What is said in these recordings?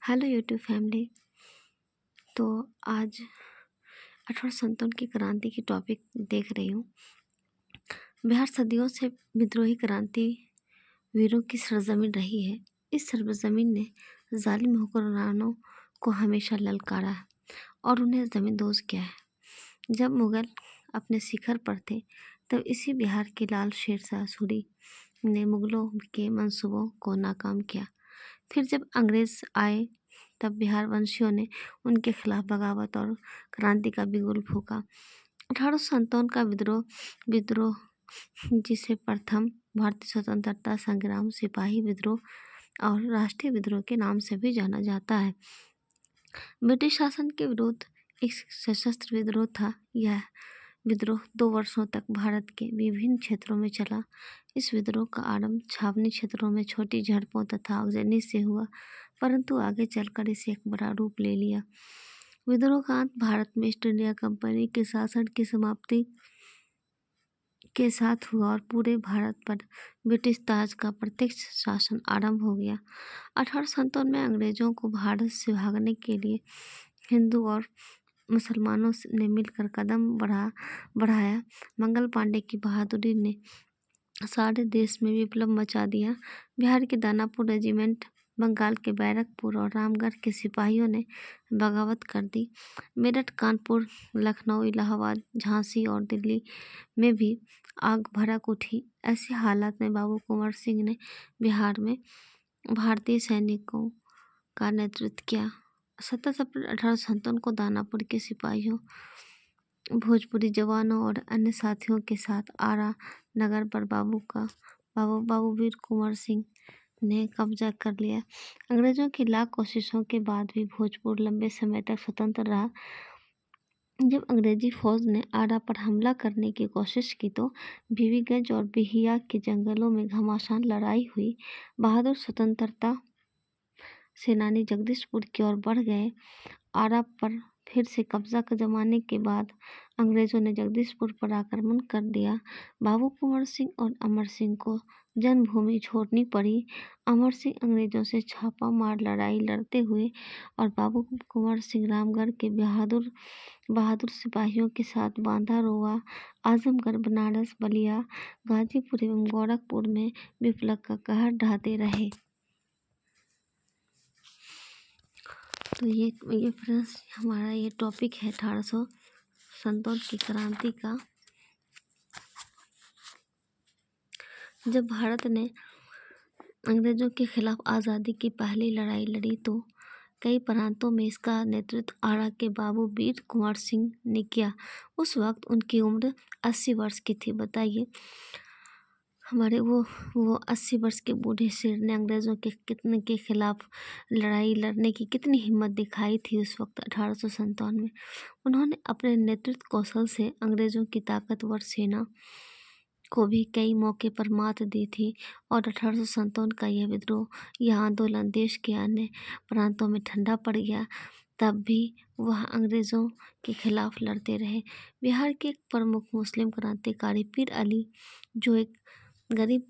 Hello YouTube family. तो आज 1857 की क्रांति की टॉपिक देख रही हूँ। बिहार सदियों से विद्रोही क्रांति वीरों की सरजमीन रही है। इस सरजमीन ने जालिम हुक्मरानों को हमेशा ललकारा है और उन्हें जमींदोज किया है। जब मुगल अपने शिखर पर थे तब इसी बिहार के लाल शेर शाह सूरी ने मुगलों के मंसूबों को नाकाम किया। फिर जब अंग्रेज आए तब बिहार वंशियों ने उनके खिलाफ बगावत और क्रांति का बिगुल फूंका। 1857 का विद्रोह जिसे प्रथम भारतीय स्वतंत्रता संग्राम, सिपाही विद्रोह और राष्ट्रीय विद्रोह के नाम से भी जाना जाता है, ब्रिटिश शासन के विरुद्ध एक सशस्त्र विद्रोह था। यह विद्रोह 2 वर्षों तक भारत के विभिन्न क्षेत्रों में चला। इस विद्रोह का आरंभ छावनी क्षेत्रों में छोटी झड़पों तथा आगजनी से हुआ, परंतु आगे चलकर इसे एक बड़ा रूप ले लिया। विद्रोह का अंत भारत में ईस्ट इंडिया कंपनी के शासन की समाप्ति के साथ हुआ और पूरे भारत पर ब्रिटिश ताज का प्रत्यक्ष शासन आरंभ हो गया। 1857 में अंग्रेजों को भारत से भागने के लिए हिंदू और मुसलमानों ने मिलकर कदम बढ़ाया। मंगल पांडे की बहादुरी ने सारे देश में विप्लव मचा दिया। बिहार के दानापुर रेजिमेंट, बंगाल के बैरकपुर और रामगढ़ के सिपाहियों ने बगावत कर दी। मेरठ, कानपुर, लखनऊ, इलाहाबाद, झांसी और दिल्ली में भी आग भड़क उठी। ऐसे हालात में बाबू कुंवर सिंह ने बिहार में भारतीय सैनिकों का नेतृत्व किया। 27 अप्रैल 1857 को दानापुर के सिपाहियों, भोजपुरी जवानों और अन्य साथियों के साथ आरा नगर पर बाबू वीर कुंवर सिंह ने कब्जा कर लिया। अंग्रेजों की लाख कोशिशों के बाद भी भोजपुर लंबे समय तक स्वतंत्र रहा। जब अंग्रेजी फौज ने आरा पर हमला करने की कोशिश की तो बीबीगंज और बिहिया के जंगलों में घमासान लड़ाई हुई। बहादुर स्वतंत्रता सेनानी जगदीशपुर की ओर बढ़ गए। आरा पर फिर से कब्जा जमाने के बाद अंग्रेजों ने जगदीशपुर पर आक्रमण कर दिया। बाबू कुंवर सिंह और अमर सिंह को जन्मभूमि छोड़नी पड़ी। अमर सिंह अंग्रेजों से छापा मार लड़ाई लड़ते हुए और बाबू कुंवर सिंह रामगढ़ के बहादुर सिपाहियों के साथ बांधा रोवा, आजमगढ़, बनारस, बलिया, गाजीपुर एवं गोरखपुर में विप्लव का कहर ढाते रहे। तो ये फ्रेंड्स हमारा ये टॉपिक है 1857 की क्रांति का। जब भारत ने अंग्रेजों के खिलाफ आज़ादी की पहली लड़ाई लड़ी तो कई प्रांतों में इसका नेतृत्व आरा के बाबू वीर कुंवर सिंह ने किया। उस वक्त उनकी उम्र 80 वर्ष की थी। बताइए, हमारे वो 80 वर्ष के बूढ़े शेर ने अंग्रेज़ों के खिलाफ लड़ाई लड़ने की कितनी हिम्मत दिखाई थी उस वक्त 1857 में। उन्होंने अपने नेतृत्व कौशल से अंग्रेज़ों की ताकतवर सेना को भी कई मौके पर मात दी थी और 1857 का यह आंदोलन देश के अन्य प्रांतों में ठंडा पड़ गया। तब भी वह अंग्रेज़ों के खिलाफ लड़ते रहे। बिहार के एक प्रमुख मुस्लिम क्रांतिकारी पीर अली, जो एक गरीब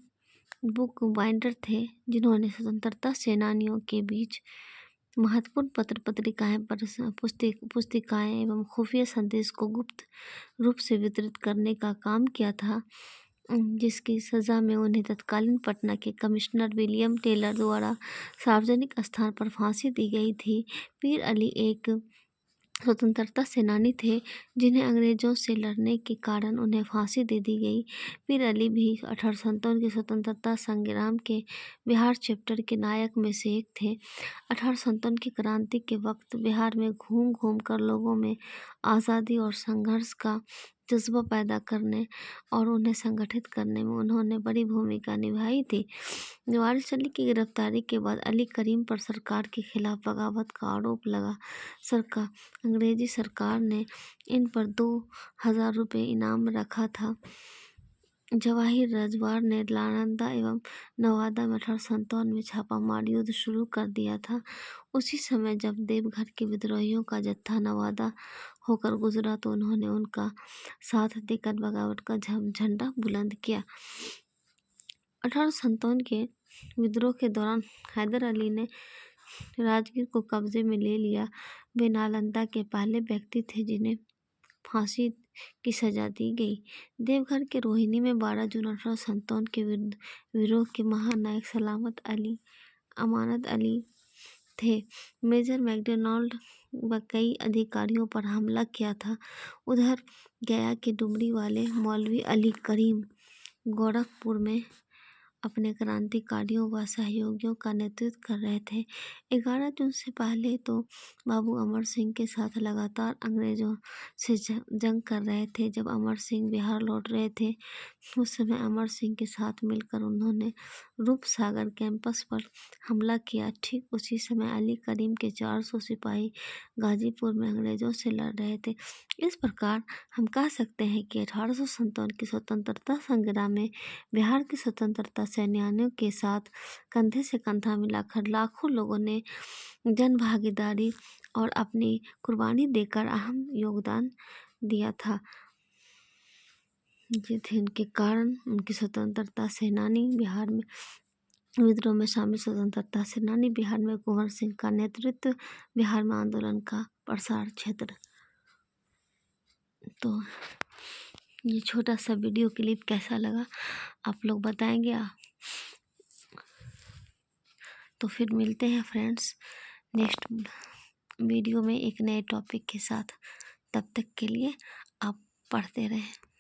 बुक बाइंडर थे, जिन्होंने स्वतंत्रता सेनानियों के बीच महत्वपूर्ण पत्र पत्रिकाएं, पुस्तिकाएं एवं खुफिया संदेश को गुप्त रूप से वितरित करने का काम किया था, जिसकी सज़ा में उन्हें तत्कालीन पटना के कमिश्नर विलियम टेलर द्वारा सार्वजनिक स्थान पर फांसी दी गई थी। पीर अली एक स्वतंत्रता सेनानी थे जिन्हें अंग्रेजों से लड़ने के कारण उन्हें फांसी दे दी गई। पीर अली भी 1857 के स्वतंत्रता संग्राम के बिहार चैप्टर के नायक में से एक थे। 1857 की क्रांति के वक्त बिहार में घूम घूम कर लोगों में आज़ादी और संघर्ष का जज्बा पैदा करने और उन्हें संगठित करने में उन्होंने बड़ी भूमिका निभाई थी। नवाज अली की गिरफ्तारी के बाद अली करीम पर सरकार के खिलाफ बगावत का आरोप लगा। अंग्रेजी सरकार ने इन पर 2000 रुपये इनाम रखा था। जवाहिर रजवार ने नालंदा एवं नवादा में 1857 में छापामार युद्ध शुरू कर दिया था। उसी समय जब देवघर के विद्रोहियों का जत्था नवादा होकर गुजरा तो उन्होंने उनका साथ देकर बगावत का झंडा बुलंद किया। 1857 के विद्रोह के दौरान हैदर अली ने राजगीर को कब्जे में ले लिया। वे नालंदा के पहले व्यक्ति थे जिन्हें फांसी की सजा दी गई। देवघर के रोहिणी में 12 जून 1857 के विद्रोह के महानायक सलामत अली अमानत अली थे। मेजर मैकडोनाल्ड व कई अधिकारियों पर हमला किया था। उधर गया के डुमरी वाले मौलवी अली करीम गोरखपुर में अपने क्रांतिकारियों व सहयोगियों का नेतृत्व कर रहे थे। 11 जून से पहले तो बाबू अमर सिंह के साथ लगातार अंग्रेजों से जंग कर रहे थे। जब अमर सिंह बिहार लौट रहे थे उस समय अमर सिंह के साथ मिलकर उन्होंने रूपसागर कैंपस पर हमला किया। ठीक उसी समय अली करीम के 400 सिपाही गाजीपुर में अंग्रेजों से लड़ रहे थे। इस प्रकार हम कह सकते हैं कि 1857 की स्वतंत्रता संग्राम में बिहार के स्वतंत्रता सेनानियों के साथ कंधे से कंधा मिलाकर लाखों लोगों ने जन भागीदारी और अपनी कुर्बानी देकर अहम योगदान दिया था, जिनके कारण उनकी स्वतंत्रता सेनानी बिहार में विद्रोह में शामिल स्वतंत्रता सेनानी बिहार में कुंवर सिंह का नेतृत्व बिहार में आंदोलन का प्रसार क्षेत्र। तो ये छोटा सा वीडियो क्लिप कैसा लगा आप लोग बताएंगे। तो फिर मिलते हैं फ्रेंड्स नेक्स्ट वीडियो में एक नए टॉपिक के साथ। तब तक के लिए आप पढ़ते रहें।